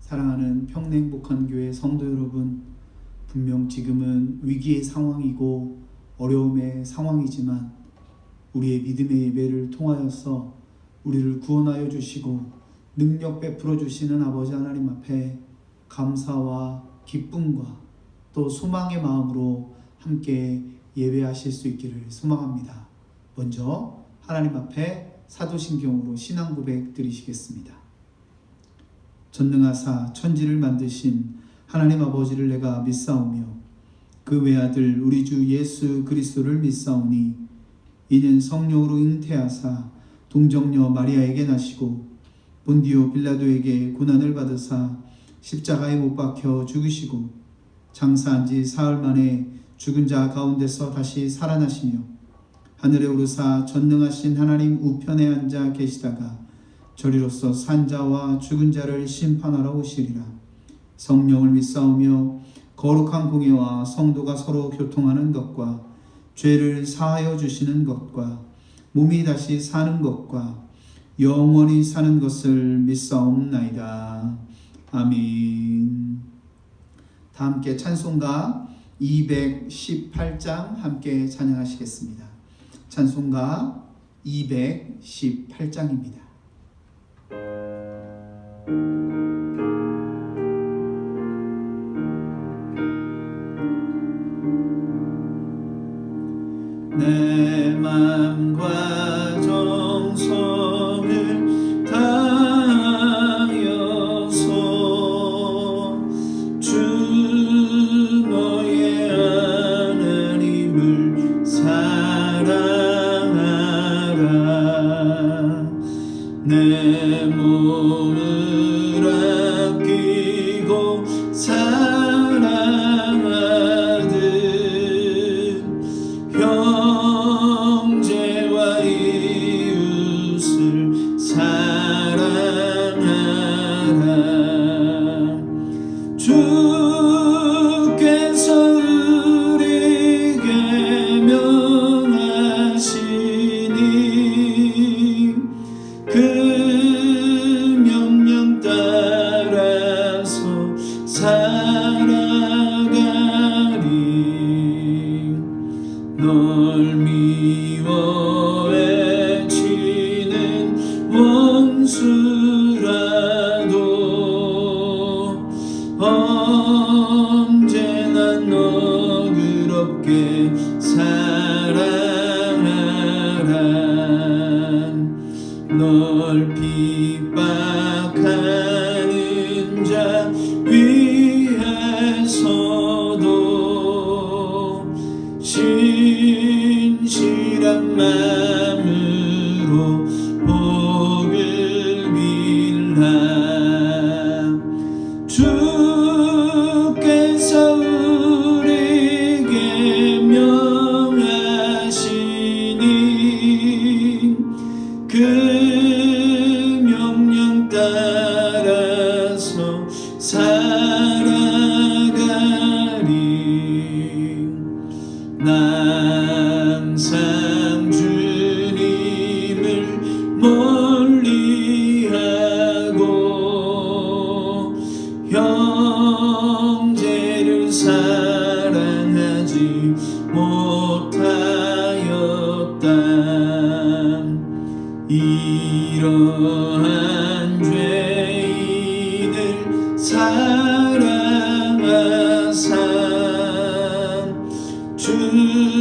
사랑하는 평내행복한교회 성도 여러분, 분명 지금은 위기의 상황이고 어려움의 상황이지만 우리의 믿음의 예배를 통하여서 우리를 구원하여 주시고 능력 베풀어 주시는 아버지 하나님 앞에 감사와 기쁨과 또 소망의 마음으로 함께 예배하실 수 있기를 소망합니다. 먼저 하나님 앞에 사도신경으로 신앙 고백 드리시겠습니다. 전능하사 천지를 만드신 하나님 아버지를 내가 믿사오며 그 외아들 우리 주 예수 그리스도를 믿사오니 이는 성령으로 잉태하사 동정녀 마리아에게 나시고 본디오 빌라도에게 고난을 받으사 십자가에 못 박혀 죽으시고 장사한 지 사흘 만에 죽은 자 가운데서 다시 살아나시며 하늘에 오르사 전능하신 하나님 우편에 앉아 계시다가 저리로서 산 자와 죽은 자를 심판하러 오시리라. 성령을 믿사오며 거룩한 공예와 성도가 서로 교통하는 것과 죄를 사하여 주시는 것과 몸이 다시 사는 것과 영원히 사는 것을 믿사옵나이다. 아멘. 다 함께 찬송가 218장 함께 찬양하시겠습니다. 찬송가 218장입니다. 내 맘과 정성을 다하여서 주 너의 하나님을 사랑하라. 내 몸을 아끼고 사랑하듯 형제와 이웃을 사랑하라. 주께서 우리에게 명하시니 그 명령 따라서 살아가리. 널 미워해 치는 원수라도 언제나 너그럽게 사랑하라. 널 핍박하는 자 위에서도 신실한 마음으로 복을 빌라. 주께서 우리에게 명하시니 그 명령 따라서 살아가리. 항상 주님을 멀리하고 형제를 사랑하지 못하였다. 이러한 죄인을 사랑하사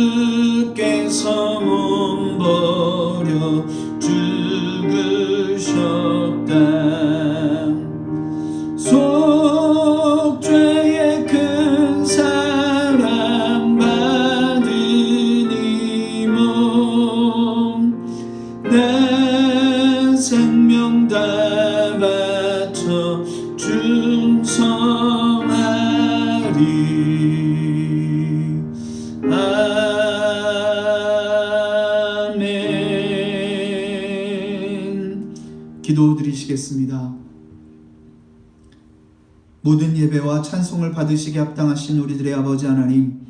주께서 몸 버려 죽으셨다. 속죄의 큰 사랑 받은 이 몸 내 생명 다 바쳐 충성하리. 아멘. 기도 드리시겠습니다. 모든 예배와 찬송을 받으시게 합당하신 우리들의 아버지 하나님,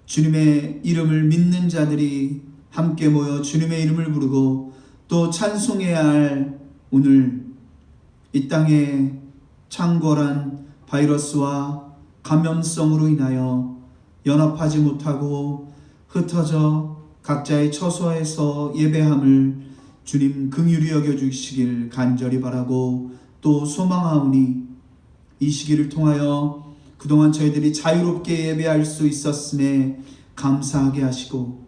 주님의 이름을 믿는 자들이 함께 모여 주님의 이름을 부르고 또 찬송해야 할 오늘 이 땅에 창궐한 바이러스와 감염성으로 인하여 연합하지 못하고 흩어져 각자의 처소에서 예배함을 주님 긍휼히 여겨주시길 간절히 바라고 또 소망하오니, 이 시기를 통하여 그동안 저희들이 자유롭게 예배할 수 있었음에 감사하게 하시고,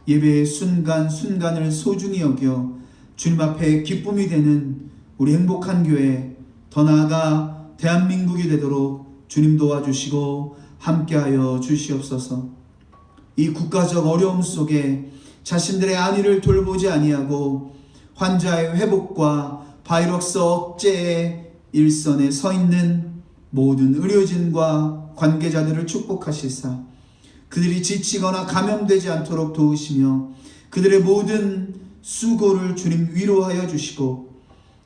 예배의 순간순간을 소중히 여겨 주님 앞에 기쁨이 되는 우리 행복한 교회, 더 나아가 대한민국이 되도록 주님 도와주시고 함께하여 주시옵소서. 이 국가적 어려움 속에 자신들의 안위를 돌보지 아니하고 환자의 회복과 바이러스 억제의 일선에 서 있는 모든 의료진과 관계자들을 축복하시사 그들이 지치거나 감염되지 않도록 도우시며 그들의 모든 수고를 주님 위로하여 주시고,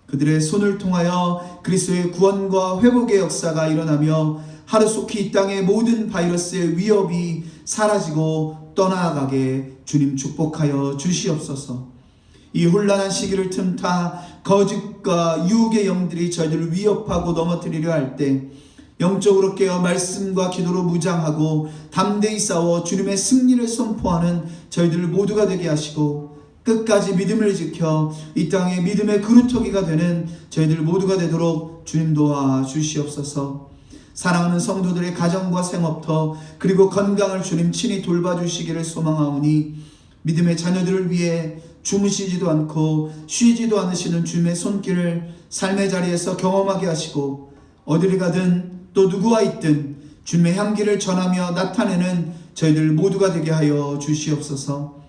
그들의 손을 통하여 그리스도의 구원과 회복의 역사가 일어나며 하루속히 이 땅의 모든 바이러스의 위협이 사라지고 떠나가게 주님 축복하여 주시옵소서. 이 혼란한 시기를 틈타 거짓과 유혹의 영들이 저희들을 위협하고 넘어뜨리려 할 때 영적으로 깨어 말씀과 기도로 무장하고 담대히 싸워 주님의 승리를 선포하는 저희들 모두가 되게 하시고, 끝까지 믿음을 지켜 이 땅의 믿음의 그루터기가 되는 저희들 모두가 되도록 주님 도와주시옵소서. 사랑하는 성도들의 가정과 생업터 그리고 건강을 주님 친히 돌봐주시기를 소망하오니, 믿음의 자녀들을 위해 주무시지도 않고 쉬지도 않으시는 주님의 손길을 삶의 자리에서 경험하게 하시고, 어디를 가든 또 누구와 있든 주님의 향기를 전하며 나타내는 저희들 모두가 되게 하여 주시옵소서.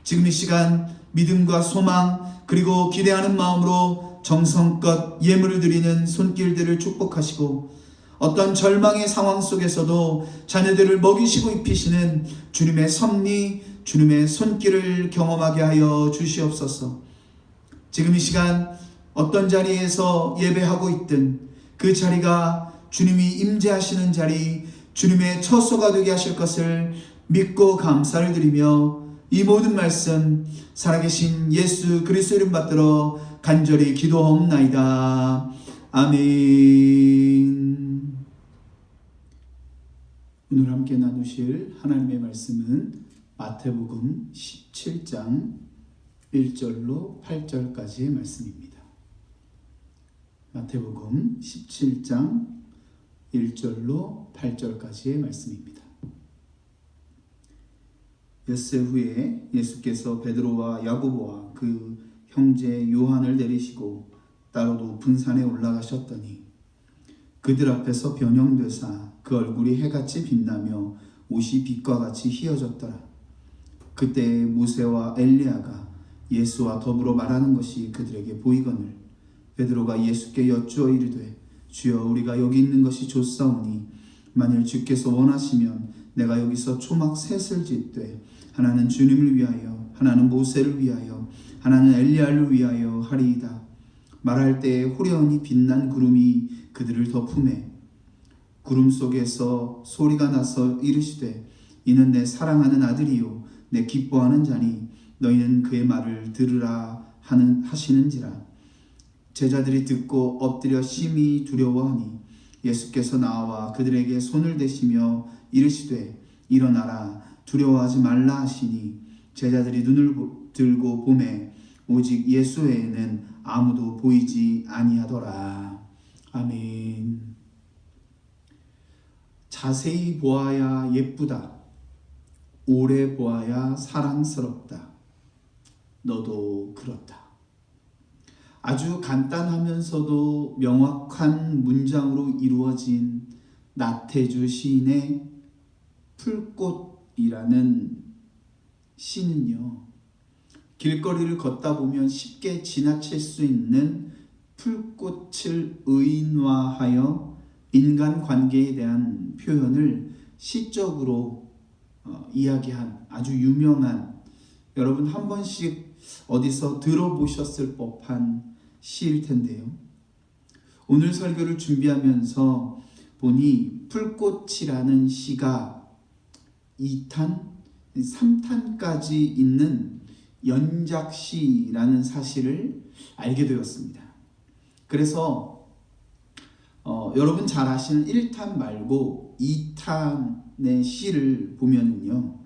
지금 이 시간 믿음과 소망 그리고 기대하는 마음으로 정성껏 예물을 드리는 손길들을 축복하시고, 어떤 절망의 상황 속에서도 자녀들을 먹이시고 입히시는 주님의 섭리, 주님의 손길을 경험하게 하여 주시옵소서. 지금 이 시간 어떤 자리에서 예배하고 있든 그 자리가 주님이 임재하시는 자리, 주님의 처소가 되게 하실 것을 믿고 감사를 드리며, 이 모든 말씀 살아계신 예수 그리스도 이름 받들어 간절히 기도하옵나이다. 아멘. 오늘 함께 나누실 하나님의 말씀은 마태복음 17장 1절로 8절까지의 말씀입니다. 마태복음 17장 1절로 8절까지의 말씀입니다. 엿새 후에 예수께서 베드로와 야고보와 그 형제 요한을 내리시고 따로 높은 산에 올라가셨더니 그들 앞에서 변형되사 그 얼굴이 해같이 빛나며 옷이 빛과 같이 희어졌더라. 그때 모세와 엘리야가 예수와 더불어 말하는 것이 그들에게 보이거늘 베드로가 예수께 여쭈어 이르되, 주여, 우리가 여기 있는 것이 좋사오니 만일 주께서 원하시면 내가 여기서 초막 셋을 짓되 하나는 주님을 위하여, 하나는 모세를 위하여, 하나는 엘리야를 위하여 하리이다. 말할 때에 호련히 빛난 구름이 그들을 덮음에 구름 속에서 소리가 나서 이르시되, 이는 내 사랑하는 아들이요 내 기뻐하는 자니 너희는 그의 말을 들으라 하시는지라. 제자들이 듣고 엎드려 심히 두려워하니 예수께서 나와 그들에게 손을 대시며 이르시되, 일어나라, 두려워하지 말라 하시니 제자들이 눈을 들고 보매 오직 예수 외에는 아무도 보이지 아니하더라. 아멘. 자세히 보아야 예쁘다. 오래 보아야 사랑스럽다. 너도 그렇다. 아주 간단하면서도 명확한 문장으로 이루어진 나태주 시인의 풀꽃이라는 시는요, 길거리를 걷다 보면 쉽게 지나칠 수 있는 풀꽃을 의인화하여 인간관계에 대한 표현을 시적으로 이야기한 아주 유명한, 여러분 한 번씩 어디서 들어보셨을 법한 시일 텐데요. 오늘 설교를 준비하면서 보니 풀꽃이라는 시가 2탄, 3탄까지 있는 연작시라는 사실을 알게 되었습니다. 그래서 여러분 잘 아시는 1탄 말고 2탄의 시를 보면은요,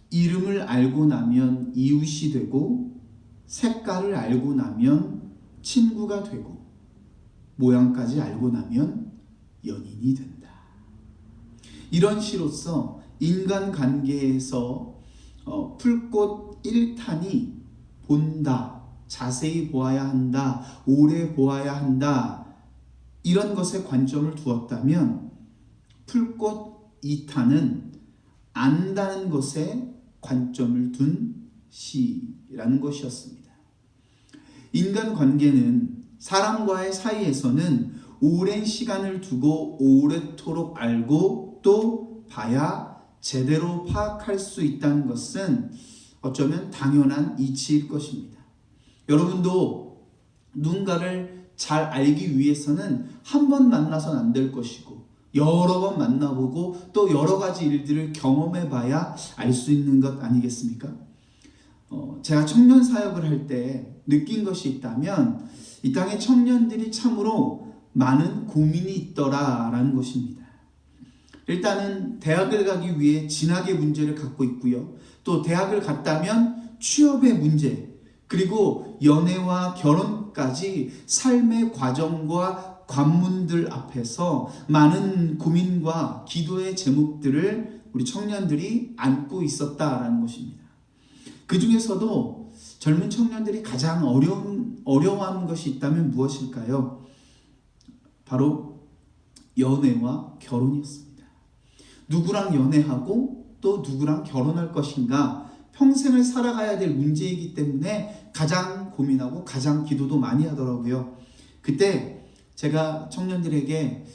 이름을 알고 나면 이웃이 되고, 색깔을 알고 나면 친구가 되고, 모양까지 알고 나면 연인이 된다. 이런 시로서 인간관계에서 풀꽃 1탄이 본다, 자세히 보아야 한다, 오래 보아야 한다, 이런 것에 관점을 두었다면 풀꽃 2탄은 안다는 것에 관점을 둔 시라는 것이었습니다. 인간관계는 사람과의 사이에서는 오랜 시간을 두고 오래도록 알고 또 봐야 제대로 파악할 수 있다는 것은 어쩌면 당연한 이치일 것입니다. 여러분도 누군가를 잘 알기 위해서는 한 번 만나선 안 될 것이고, 여러 번 만나보고 또 여러 가지 일들을 경험해 봐야 알 수 있는 것 아니겠습니까? 제가 청년 사역을 할 때 느낀 것이 있다면 이 땅의 청년들이 참으로 많은 고민이 있더라라는 것입니다. 일단은 대학을 가기 위해 진학의 문제를 갖고 있고요. 또 대학을 갔다면 취업의 문제, 그리고 연애와 결혼까지 삶의 과정과 관문들 앞에서 많은 고민과 기도의 제목들을 우리 청년들이 안고 있었다라는 것입니다. 그 중에서도 젊은 청년들이 가장 어려워하는 것이 있다면 무엇일까요? 바로 연애와 결혼이었습니다. 누구랑 연애하고 또 누구랑 결혼할 것인가, 평생을 살아가야 될 문제이기 때문에 가장 고민하고 가장 기도도 많이 하더라고요. 그때 제가 청년들에게,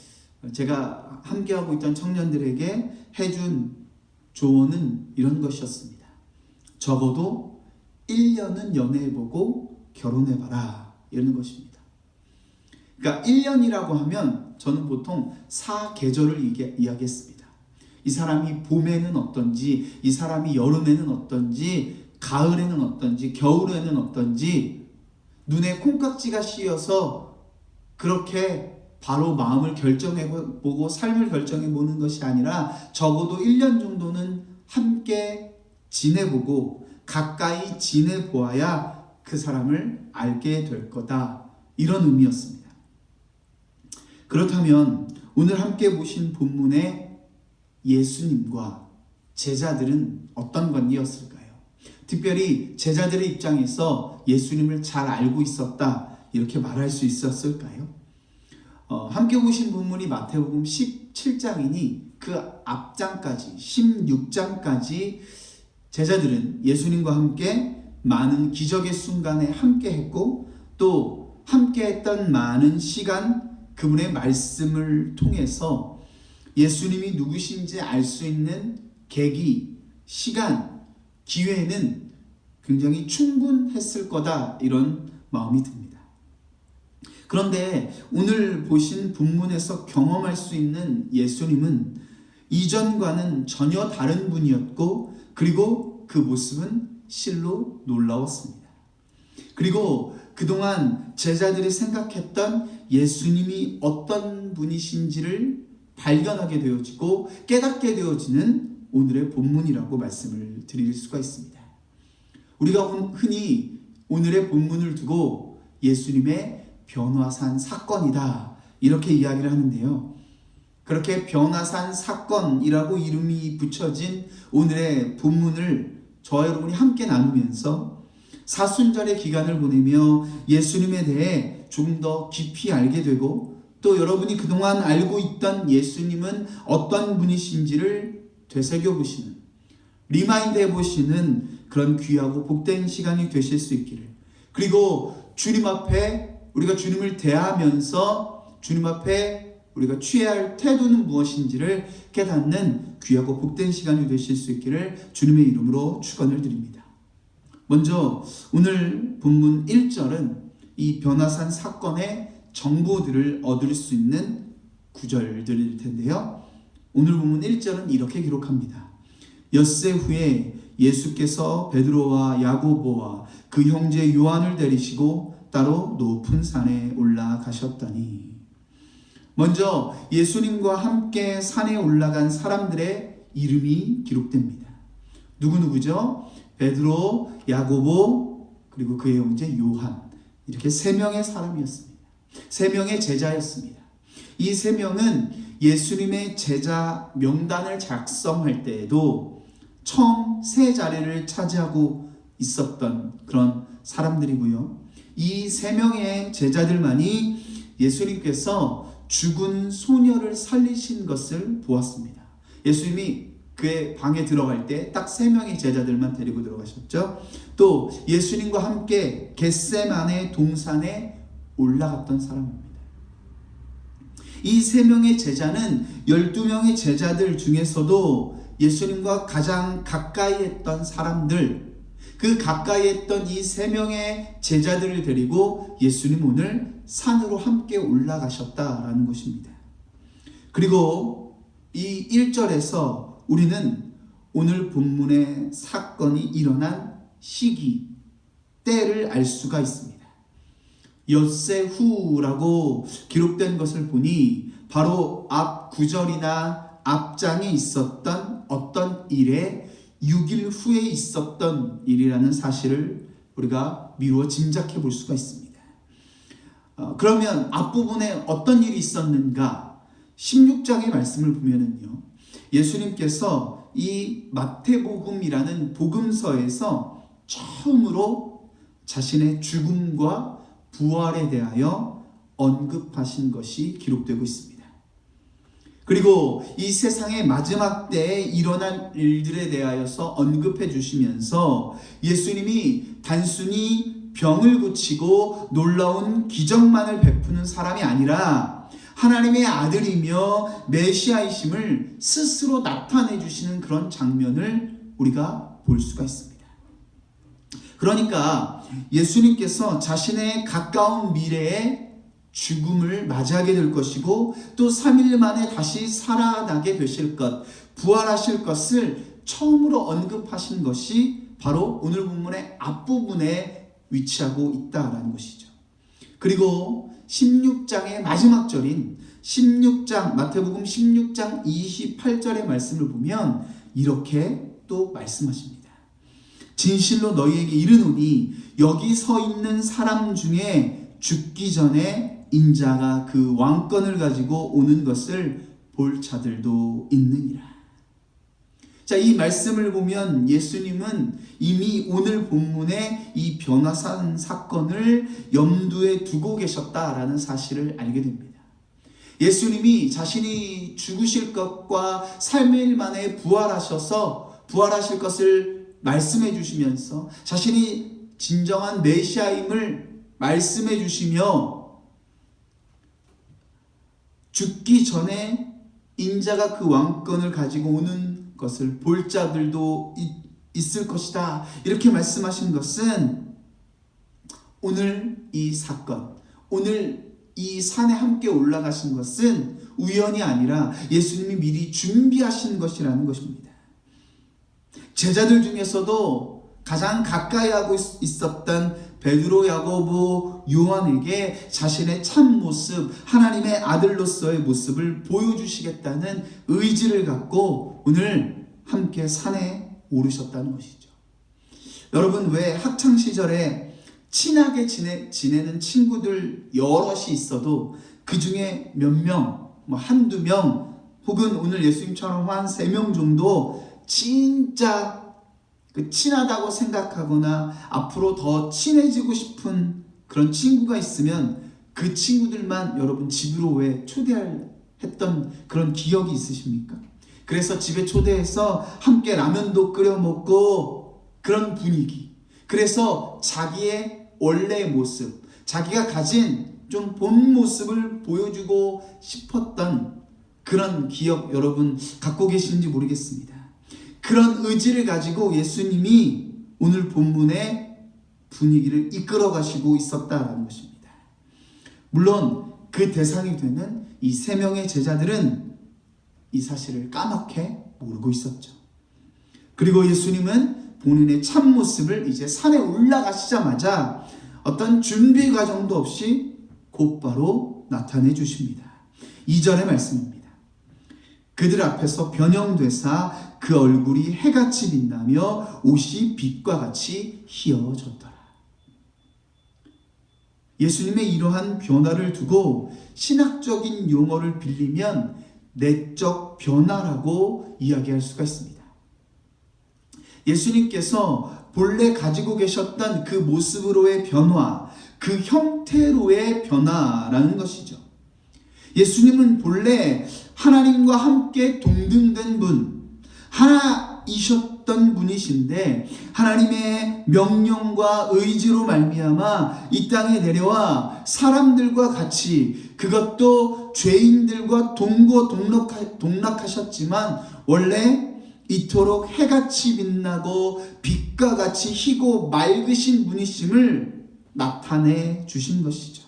제가 함께하고 있던 청년들에게 해준 조언은 이런 것이었습니다. 적어도 1년은 연애해보고 결혼해봐라, 이런 것입니다. 그러니까 1년이라고 하면 저는 보통 4계절을 이야기했습니다. 이 사람이 봄에는 어떤지, 이 사람이 여름에는 어떤지, 가을에는 어떤지, 겨울에는 어떤지, 눈에 콩깍지가 씌어서 그렇게 바로 마음을 결정해보고 삶을 결정해보는 것이 아니라 적어도 1년 정도는 함께 지내보고 가까이 지내보아야 그 사람을 알게 될 거다, 이런 의미였습니다. 그렇다면 오늘 함께 보신 본문의 예수님과 제자들은 어떤 관계였을까요? 특별히 제자들의 입장에서 예수님을 잘 알고 있었다, 이렇게 말할 수 있었을까요? 함께 보신 본문이 마태복음 17장이니 그 앞장까지 16장까지 제자들은 예수님과 함께 많은 기적의 순간에 함께 했고, 또 함께 했던 많은 시간 그분의 말씀을 통해서 예수님이 누구신지 알 수 있는 계기, 시간, 기회는 굉장히 충분했을 거다, 이런 마음이 듭니다. 그런데 오늘 보신 본문에서 경험할 수 있는 예수님은 이전과는 전혀 다른 분이었고, 그리고 그 모습은 실로 놀라웠습니다. 그리고 그동안 제자들이 생각했던 예수님이 어떤 분이신지를 발견하게 되어지고 깨닫게 되어지는 오늘의 본문이라고 말씀을 드릴 수가 있습니다. 우리가 흔히 오늘의 본문을 두고 예수님의 변화산 사건이다, 이렇게 이야기를 하는데요. 그렇게 변화산 사건이라고 이름이 붙여진 오늘의 본문을 저와 여러분이 함께 나누면서 사순절의 기간을 보내며 예수님에 대해 조금 더 깊이 알게 되고, 또 여러분이 그동안 알고 있던 예수님은 어떤 분이신지를 되새겨보시는, 리마인드 해보시는 그런 귀하고 복된 시간이 되실 수 있기를, 그리고 주님 앞에 우리가 주님을 대하면서 주님 앞에 우리가 취해야 할 태도는 무엇인지를 깨닫는 귀하고 복된 시간이 되실 수 있기를 주님의 이름으로 축원을 드립니다. 먼저 오늘 본문 1절은 이 변화산 사건의 정보들을 얻을 수 있는 구절들일 텐데요. 오늘 본문 1절은 이렇게 기록합니다. 엿새 후에 예수께서 베드로와 야고보와 그 형제 요한을 데리시고 따로 높은 산에 올라가셨더니. 먼저 예수님과 함께 산에 올라간 사람들의 이름이 기록됩니다. 누구누구죠? 베드로, 야고보, 그리고 그의 형제 요한. 이렇게 3명의 사람이었습니다. 3명의 제자였습니다. 이 3명은 예수님의 제자 명단을 작성할 때에도 처음 세 자리를 차지하고 있었던 그런 사람들이고요. 이 3명의 제자들만이 예수님께서 죽은 소녀를 살리신 것을 보았습니다. 예수님이 그의 방에 들어갈 때 딱 3명의 제자들만 데리고 들어가셨죠. 또 예수님과 함께 겟세마네 동산에 올라갔던 사람입니다. 이 3명의 제자는 12명의 제자들 중에서도 예수님과 가장 가까이 했던 사람들, 그 가까이 했던 이 3명의 제자들을 데리고 예수님 오늘 산으로 함께 올라가셨다라는 것입니다. 그리고 이 1절에서 우리는 오늘 본문의 사건이 일어난 시기, 때를 알 수가 있습니다. 엿새 후라고 기록된 것을 보니 바로 앞 구절이나 앞장에 있었던 어떤 일에 6일 후에 있었던 일이라는 사실을 우리가 미루어 짐작해 볼 수가 있습니다. 그러면 앞부분에 어떤 일이 있었는가? 16장의 말씀을 보면은요, 예수님께서 이 마태복음이라는 복음서에서 처음으로 자신의 죽음과 부활에 대하여 언급하신 것이 기록되고 있습니다. 그리고 이 세상의 마지막 때에 일어날 일들에 대하여서 언급해 주시면서 예수님이 단순히 병을 고치고 놀라운 기적만을 베푸는 사람이 아니라 하나님의 아들이며 메시아이심을 스스로 나타내 주시는 그런 장면을 우리가 볼 수가 있습니다. 그러니까 예수님께서 자신의 가까운 미래에 죽음을 맞이하게 될 것이고 또 3일 만에 다시 살아나게 되실 것, 부활하실 것을 처음으로 언급하신 것이 바로 오늘 본문의 앞부분에 위치하고 있다라는 것이죠. 그리고 16장의 마지막 절인 16장, 마태복음 16장 28절의 말씀을 보면 이렇게 또 말씀하십니다. 진실로 너희에게 이르노니 여기 서 있는 사람 중에 죽기 전에 인자가 그 왕권을 가지고 오는 것을 볼 자들도 있느니라. 자, 이 말씀을 보면 예수님은 이미 오늘 본문의 이 변화산 사건을 염두에 두고 계셨다라는 사실을 알게 됩니다. 예수님이 자신이 죽으실 것과 3일 만에 부활하실 것을 말씀해 주시면서 자신이 진정한 메시아임을 말씀해 주시며 죽기 전에 인자가 그 왕권을 가지고 오는 것을 볼 자들도 있을 것이다. 이렇게 말씀하신 것은 오늘 이 사건, 오늘 이 산에 함께 올라가신 것은 우연이 아니라 예수님이 미리 준비하신 것이라는 것입니다. 제자들 중에서도 가장 가까이 하고 있었던 베드로, 야고보, 요한에게 자신의 참 모습, 하나님의 아들로서의 모습을 보여주시겠다는 의지를 갖고 오늘 함께 산에 오르셨다는 것이죠. 여러분, 왜 학창시절에 친하게 지내는 친구들 여럿이 있어도 그 중에 몇 명, 한두 명, 혹은 오늘 예수님처럼 한 3명 정도 진짜 친하다고 생각하거나 앞으로 더 친해지고 싶은 그런 친구가 있으면 그 친구들만 여러분 집으로 왜 초대했던 그런 기억이 있으십니까? 그래서 집에 초대해서 함께 라면도 끓여 먹고 그런 분위기. 그래서 자기의 원래의 모습, 자기가 가진 좀 본 모습을 보여주고 싶었던 그런 기억 여러분 갖고 계신지 모르겠습니다. 그런 의지를 가지고 예수님이 오늘 본문의 분위기를 이끌어 가시고 있었다는 것입니다. 물론 그 대상이 되는 이 3명의 제자들은 이 사실을 까맣게 모르고 있었죠. 그리고 예수님은 본인의 참모습을 이제 산에 올라가시자마자 어떤 준비 과정도 없이 곧바로 나타내 주십니다. 2절의 말씀입니다. 그들 앞에서 변형되사 그 얼굴이 해같이 빛나며 옷이 빛과 같이 희어졌더라. 예수님의 이러한 변화를 두고 신학적인 용어를 빌리면 내적 변화라고 이야기할 수가 있습니다. 예수님께서 본래 가지고 계셨던 그 모습으로의 변화, 그 형태로의 변화라는 것이죠. 예수님은 본래 하나님과 함께 동등된 분, 하나이셨던 분이신데 하나님의 명령과 의지로 말미암아 이 땅에 내려와 사람들과 같이, 그것도 죄인들과 동락하셨지만 원래 이토록 해같이 빛나고 빛과 같이 희고 맑으신 분이심을 나타내 주신 것이죠.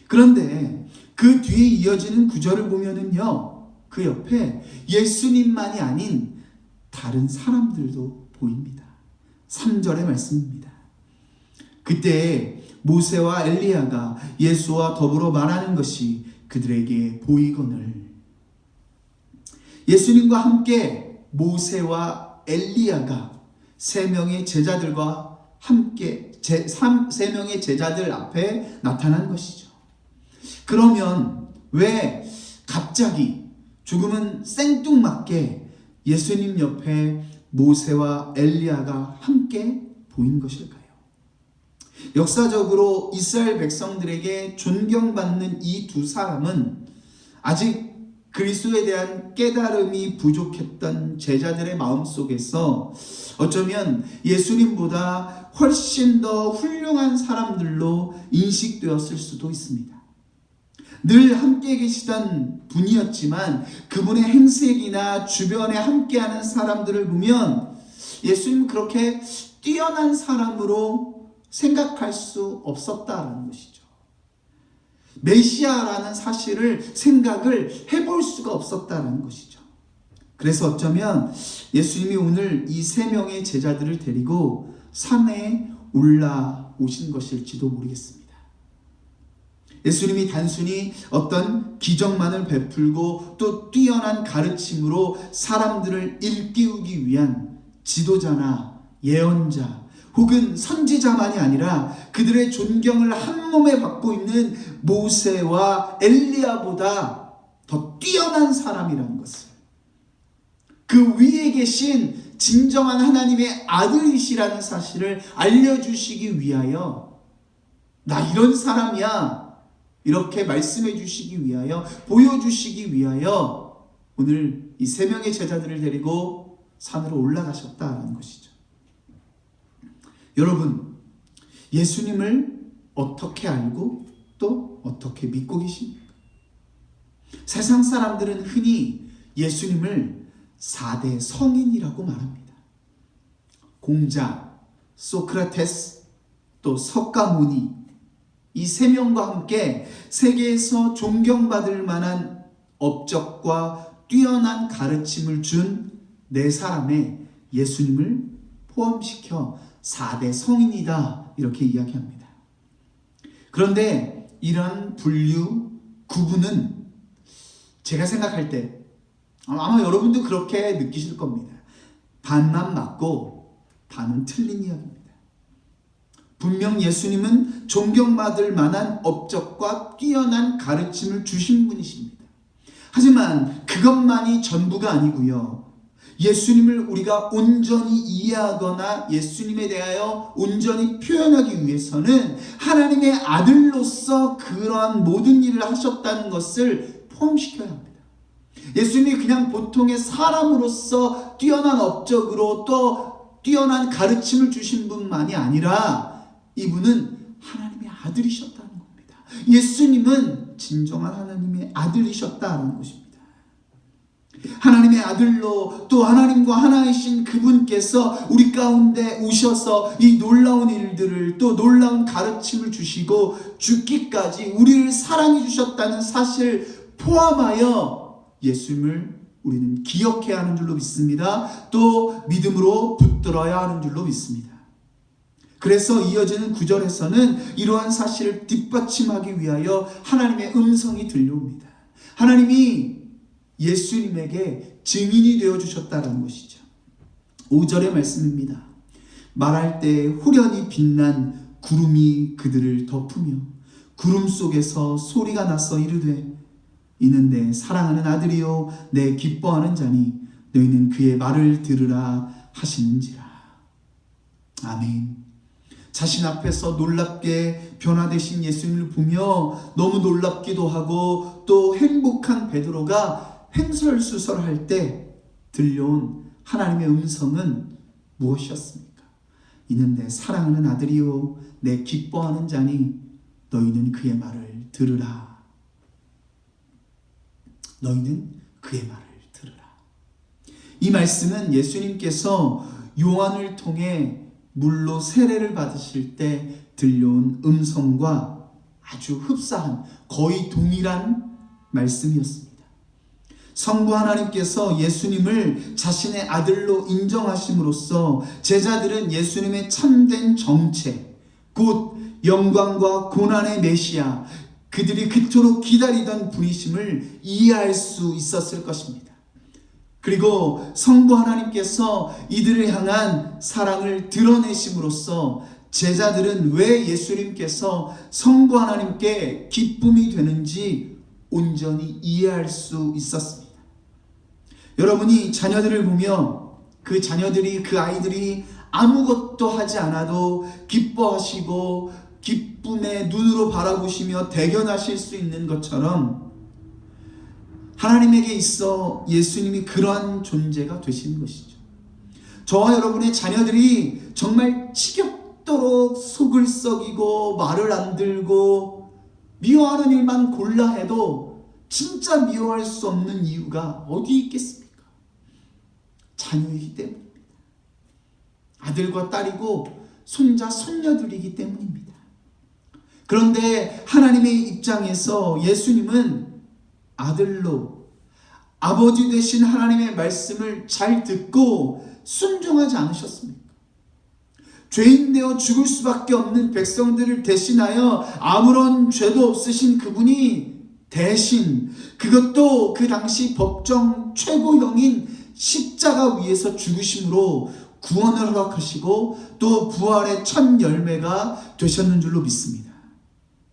그런데 그 뒤에 이어지는 구절을 보면은요, 그 옆에 예수님만이 아닌 다른 사람들도 보입니다. 3절의 말씀입니다. 그때 모세와 엘리야가 예수와 더불어 말하는 것이 그들에게 보이거늘. 예수님과 함께 모세와 엘리야가 세 명의 제자들과 함께 세 명의 제자들 앞에 나타난 것이죠. 그러면 왜 갑자기 조금은 생뚱맞게 예수님 옆에 모세와 엘리야가 함께 보인 것일까요? 역사적으로 이스라엘 백성들에게 존경받는 이 두 사람은 아직 그리스도에 대한 깨달음이 부족했던 제자들의 마음속에서 어쩌면 예수님보다 훨씬 더 훌륭한 사람들로 인식되었을 수도 있습니다. 늘 함께 계시던 분이었지만 그분의 행색이나 주변에 함께하는 사람들을 보면 예수님 그렇게 뛰어난 사람으로 생각할 수 없었다라는 것이죠. 메시아라는 사실을 생각을 해볼 수가 없었다는 것이죠. 그래서 어쩌면 예수님이 오늘 이 세 명의 제자들을 데리고 산에 올라오신 것일지도 모르겠습니다. 예수님이 단순히 어떤 기적만을 베풀고 또 뛰어난 가르침으로 사람들을 일깨우기 위한 지도자나 예언자 혹은 선지자만이 아니라 그들의 존경을 한 몸에 받고 있는 모세와 엘리야보다 더 뛰어난 사람이라는 것을, 그 위에 계신 진정한 하나님의 아들이시라는 사실을 알려주시기 위하여, 나 이런 사람이야 이렇게 말씀해 주시기 위하여, 보여주시기 위하여 오늘 이 세 명의 제자들을 데리고 산으로 올라가셨다는 것이죠. 여러분, 예수님을 어떻게 알고 또 어떻게 믿고 계십니까? 세상 사람들은 흔히 예수님을 4대 성인이라고 말합니다. 공자, 소크라테스, 또 석가모니, 이 세 명과 함께 세계에서 존경받을 만한 업적과 뛰어난 가르침을 준 네 사람의 예수님을 포함시켜 4대 성인이다 이렇게 이야기합니다. 그런데 이러한 분류, 구분은 제가 생각할 때 아마 여러분도 그렇게 느끼실 겁니다. 반만 맞고 반은 틀린 이야기입니다. 분명 예수님은 존경받을 만한 업적과 뛰어난 가르침을 주신 분이십니다. 하지만 그것만이 전부가 아니고요. 예수님을 우리가 온전히 이해하거나 예수님에 대하여 온전히 표현하기 위해서는 하나님의 아들로서 그러한 모든 일을 하셨다는 것을 포함시켜야 합니다. 예수님이 그냥 보통의 사람으로서 뛰어난 업적으로 또 뛰어난 가르침을 주신 분만이 아니라 이분은 하나님의 아들이셨다는 겁니다. 예수님은 진정한 하나님의 아들이셨다는 것입니다. 하나님의 아들로 또 하나님과 하나이신 그분께서 우리 가운데 오셔서 이 놀라운 일들을 또 놀라운 가르침을 주시고 죽기까지 우리를 사랑해 주셨다는 사실 포함하여 예수님을 우리는 기억해야 하는 줄로 믿습니다. 또 믿음으로 붙들어야 하는 줄로 믿습니다. 그래서 이어지는 9절에서는 이러한 사실을 뒷받침하기 위하여 하나님의 음성이 들려옵니다. 하나님이 예수님에게 증인이 되어주셨다는 것이죠. 5절의 말씀입니다. 말할 때 후련히 빛난 구름이 그들을 덮으며 구름 속에서 소리가 나서 이르되 이는 내 사랑하는 아들이요 내 기뻐하는 자니 너희는 그의 말을 들으라 하시는지라. 아멘. 자신 앞에서 놀랍게 변화되신 예수님을 보며 너무 놀랍기도 하고 또 행복한 베드로가 횡설수설할 때 들려온 하나님의 음성은 무엇이었습니까? 이는 내 사랑하는 아들이요 내 기뻐하는 자니 너희는 그의 말을 들으라. 너희는 그의 말을 들으라. 이 말씀은 예수님께서 요한을 통해 물로 세례를 받으실 때 들려온 음성과 아주 흡사한 거의 동일한 말씀이었습니다. 성부 하나님께서 예수님을 자신의 아들로 인정하심으로써 제자들은 예수님의 참된 정체, 곧 영광과 고난의 메시아, 그들이 그토록 기다리던 분이심을 이해할 수 있었을 것입니다. 그리고 성부 하나님께서 이들을 향한 사랑을 드러내심으로써 제자들은 왜 예수님께서 성부 하나님께 기쁨이 되는지 온전히 이해할 수 있었습니다. 여러분이 자녀들을 보며 그 자녀들이, 그 아이들이 아무것도 하지 않아도 기뻐하시고 기쁨의 눈으로 바라보시며 대견하실 수 있는 것처럼 하나님에게 있어 예수님이 그러한 존재가 되시는 것이죠. 저와 여러분의 자녀들이 정말 지겹도록 속을 썩이고 말을 안 들고 미워하는 일만 골라 해도 진짜 미워할 수 없는 이유가 어디 있겠습니까? 자녀이기 때문입니다. 아들과 딸이고 손자, 손녀들이기 때문입니다. 그런데 하나님의 입장에서 예수님은 아들로 아버지 되신 하나님의 말씀을 잘 듣고 순종하지 않으셨습니까? 죄인 되어 죽을 수밖에 없는 백성들을 대신하여 아무런 죄도 없으신 그분이 대신, 그것도 그 당시 법정 최고형인 십자가 위에서 죽으심으로 구원을 허락하시고 또 부활의 첫 열매가 되셨는 줄로 믿습니다.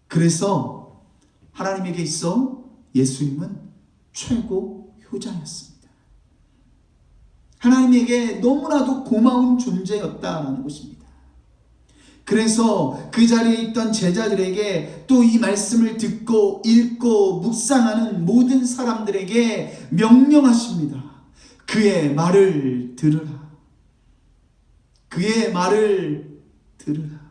그래서 하나님에게 있어 예수님은 최고 효자였습니다. 하나님에게 너무나도 고마운 존재였다라는 것입니다. 그래서 그 자리에 있던 제자들에게 또 이 말씀을 듣고 읽고 묵상하는 모든 사람들에게 명령하십니다. 그의 말을 들으라. 그의 말을 들으라.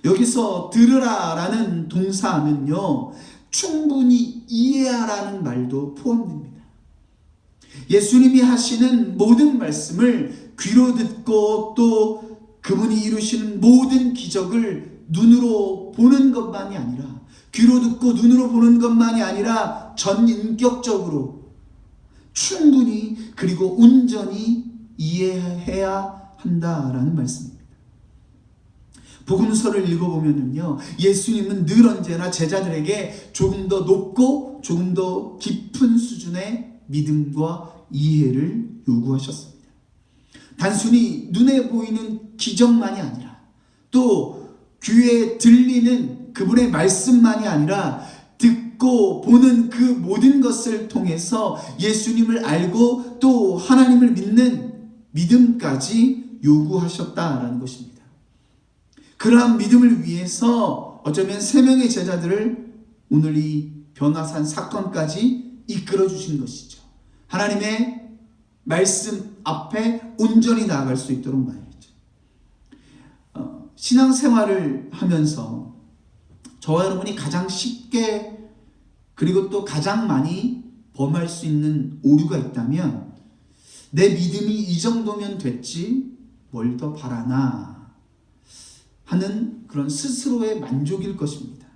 여기서 들으라라는 동사는요, 충분히 이해하라는 말도 포함됩니다. 예수님이 하시는 모든 말씀을 귀로 듣고 또 그분이 이루시는 모든 기적을 눈으로 보는 것만이 아니라, 귀로 듣고 눈으로 보는 것만이 아니라 전인격적으로 충분히 그리고 온전히 이해해야 한다라는 말씀입니다. 복음서를 읽어보면요, 예수님은 늘 언제나 제자들에게 조금 더 높고 조금 더 깊은 수준의 믿음과 이해를 요구하셨습니다. 단순히 눈에 보이는 기적만이 아니라 또 귀에 들리는 그분의 말씀만이 아니라 듣고 보는 그 모든 것을 통해서 예수님을 알고 또 하나님을 믿는 믿음까지 요구하셨다라는 것입니다. 그러한 믿음을 위해서 어쩌면 3명의 제자들을 오늘 이 변화산 사건까지 이끌어 주신 것이죠. 하나님의 말씀 앞에 온전히 나아갈 수 있도록 말이죠. 신앙생활을 하면서 저와 여러분이 가장 쉽게 그리고 또 가장 많이 범할 수 있는 오류가 있다면, 내 믿음이 이 정도면 됐지 뭘 더 바라나 하는 그런 스스로의 만족일 것입니다.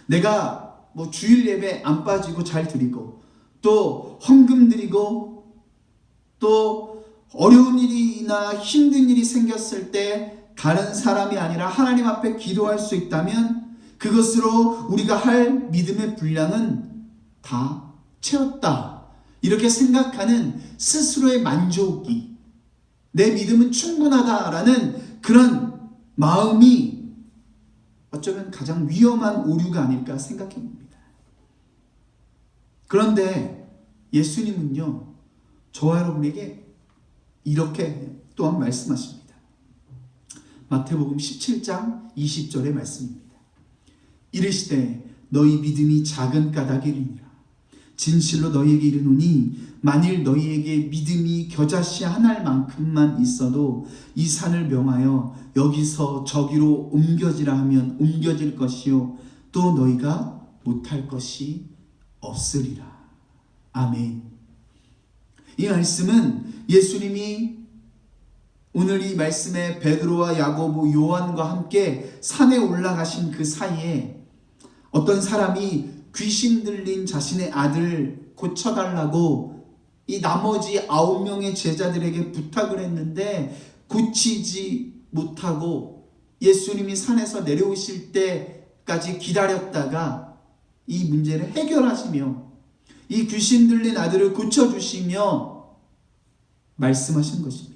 내가 주일 예배 안 빠지고 잘 드리고 또 헌금 드리고 또 어려운 일이나 힘든 일이 생겼을 때 다른 사람이 아니라 하나님 앞에 기도할 수 있다면 그것으로 우리가 할 믿음의 분량은 다 채웠다. 이렇게 생각하는 스스로의 만족이, 내 믿음은 충분하다라는 그런 마음이 어쩌면 가장 위험한 오류가 아닐까 생각해 봅니다. 그런데 예수님은요, 저와 여러분에게 이렇게 또한 말씀하십니다. 마태복음 17장 20절의 말씀입니다. 이르시되 너희 믿음이 작은 까닭이니라. 진실로 너희에게 이르노니 만일 너희에게 믿음이 겨자씨 한 알만큼만 있어도 이 산을 명하여 여기서 저기로 옮겨지라 하면 옮겨질 것이요 또 너희가 못할 것이 없으리라. 아멘. 이 말씀은 예수님이 오늘 이 말씀에 베드로와 야고보, 요한과 함께 산에 올라가신 그 사이에 어떤 사람이 귀신 들린 자신의 아들 고쳐달라고 이 나머지 9명의 제자들에게 부탁을 했는데 고치지 못하고 예수님이 산에서 내려오실 때까지 기다렸다가 이 문제를 해결하시며 이 귀신 들린 아들을 고쳐주시며 말씀하신 것입니다.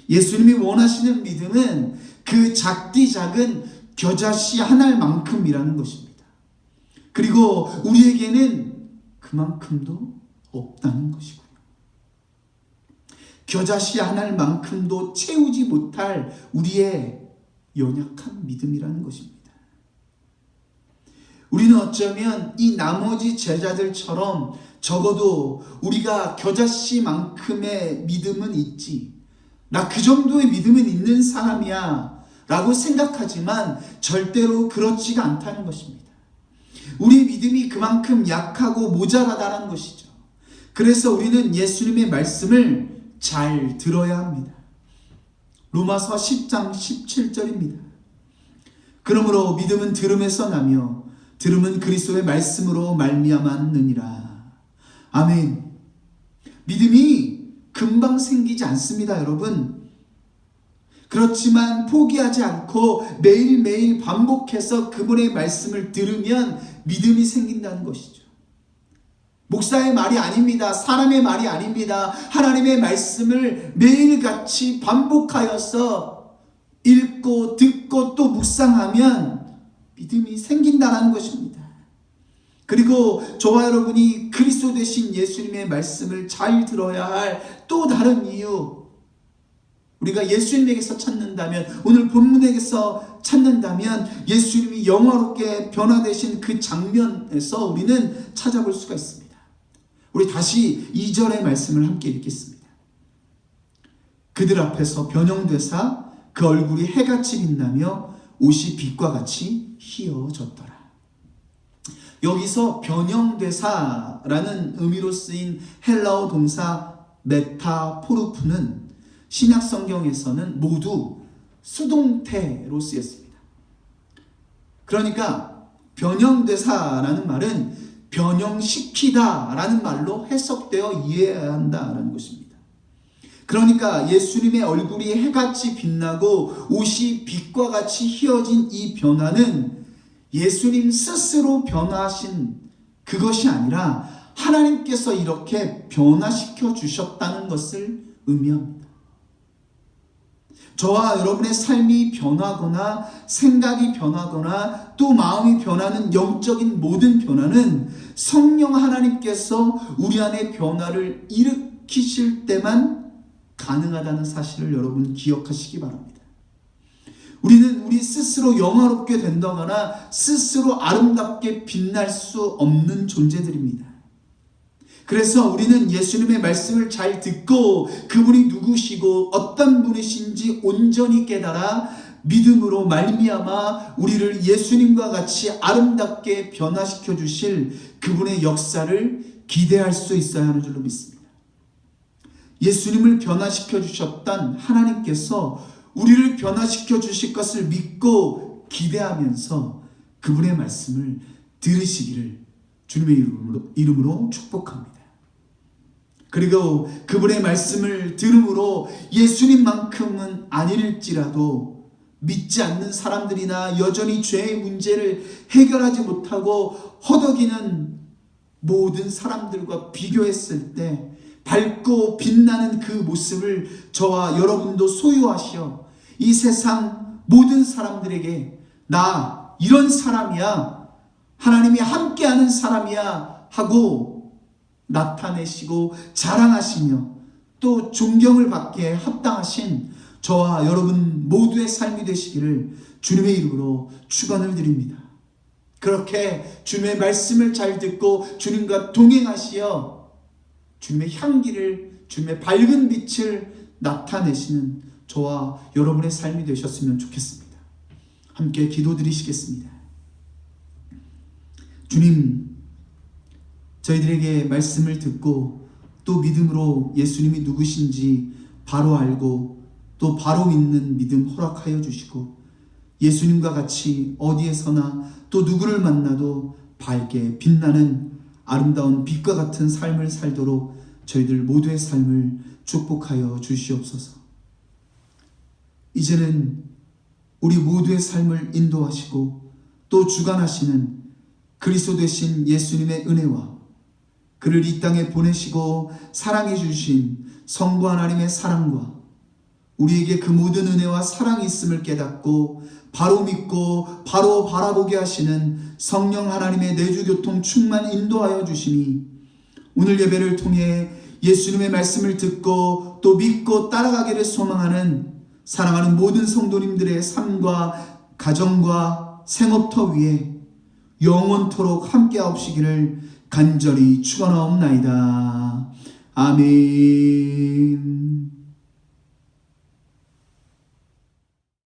예수님이 원하시는 믿음은 그 작디 작은 겨자씨 한 알만큼이라는 것입니다. 그리고 우리에게는 그만큼도 없다는 것이고요. 겨자씨 한 알만큼도 채우지 못할 우리의 연약한 믿음이라는 것입니다. 우리는 어쩌면 이 나머지 제자들처럼 적어도 우리가 겨자씨만큼의 믿음은 있지, 나 그 정도의 믿음은 있는 사람이야 라고 생각하지만 절대로 그렇지가 않다는 것입니다. 우리 믿음이 그만큼 약하고 모자라다는 것이죠. 그래서 우리는 예수님의 말씀을 잘 들어야 합니다. 로마서 10장 17절입니다. 그러므로 믿음은 들음에서 나며 들음은 그리스도의 말씀으로 말미암았느니라. 아멘. 믿음이 금방 생기지 않습니다, 여러분. 그렇지만 포기하지 않고 매일매일 반복해서 그분의 말씀을 들으면 믿음이 생긴다는 것이죠. 목사의 말이 아닙니다. 사람의 말이 아닙니다. 하나님의 말씀을 매일같이 반복하여서 읽고 듣고 또 묵상하면 믿음이 생긴다는 것입니다. 그리고 저와 여러분이 그리스도 되신 예수님의 말씀을 잘 들어야 할 또 다른 이유, 우리가 예수님에게서 찾는다면, 오늘 본문에게서 찾는다면 예수님이 영화롭게 변화되신 그 장면에서 우리는 찾아볼 수가 있습니다. 우리 다시 2절의 말씀을 함께 읽겠습니다. 그들 앞에서 변형되사 그 얼굴이 해같이 빛나며 옷이 빛과 같이 희어졌더라. 여기서 변형되사라는 의미로 쓰인 헬라어 동사 메타포르프는 신약 성경에서는 모두 수동태로 쓰였습니다. 그러니까 변형되사라는 말은 변형시키다라는 말로 해석되어 이해해야 한다는 것입니다. 그러니까 예수님의 얼굴이 해같이 빛나고 옷이 빛과 같이 희어진 이 변화는 예수님 스스로 변화하신 그것이 아니라 하나님께서 이렇게 변화시켜 주셨다는 것을 의미합니다. 저와 여러분의 삶이 변하거나 생각이 변하거나 또 마음이 변하는 영적인 모든 변화는 성령 하나님께서 우리 안에 변화를 일으키실 때만 가능하다는 사실을 여러분 기억하시기 바랍니다. 우리는 우리 스스로 영화롭게 된다거나 스스로 아름답게 빛날 수 없는 존재들입니다. 그래서 우리는 예수님의 말씀을 잘 듣고 그분이 누구시고 어떤 분이신지 온전히 깨달아 믿음으로 말미암아 우리를 예수님과 같이 아름답게 변화시켜 주실 그분의 역사를 기대할 수 있어야 하는 줄로 믿습니다. 예수님을 변화시켜 주셨던 하나님께서 우리를 변화시켜 주실 것을 믿고 기대하면서 그분의 말씀을 들으시기를 주님의 이름으로 축복합니다. 그리고 그분의 말씀을 들음으로 예수님만큼은 아닐지라도 믿지 않는 사람들이나 여전히 죄의 문제를 해결하지 못하고 허덕이는 모든 사람들과 비교했을 때 밝고 빛나는 그 모습을 저와 여러분도 소유하시어 이 세상 모든 사람들에게 나 이런 사람이야, 하나님이 함께하는 사람이야 하고 나타내시고 자랑하시며 또 존경을 받기에 합당하신 저와 여러분 모두의 삶이 되시기를 주님의 이름으로 축원을 드립니다. 그렇게 주님의 말씀을 잘 듣고 주님과 동행하시어 주님의 향기를, 주님의 밝은 빛을 나타내시는 저와 여러분의 삶이 되셨으면 좋겠습니다. 함께 기도드리시겠습니다. 주님, 저희들에게 말씀을 듣고 또 믿음으로 예수님이 누구신지 바로 알고 또 바로 믿는 믿음 허락하여 주시고 예수님과 같이 어디에서나 또 누구를 만나도 밝게 빛나는 아름다운 빛과 같은 삶을 살도록 저희들 모두의 삶을 축복하여 주시옵소서. 이제는 우리 모두의 삶을 인도하시고 또 주관하시는 그리스도 되신 예수님의 은혜와 그를 이 땅에 보내시고 사랑해 주신 성부 하나님의 사랑과 우리에게 그 모든 은혜와 사랑이 있음을 깨닫고 바로 믿고 바로 바라보게 하시는 성령 하나님의 내주교통 충만 인도하여 주시니 오늘 예배를 통해 예수님의 말씀을 듣고 또 믿고 따라가기를 소망하는 사랑하는 모든 성도님들의 삶과 가정과 생업터 위에 영원토록 함께하옵시기를 간절히 축원하옵나이다. 아멘.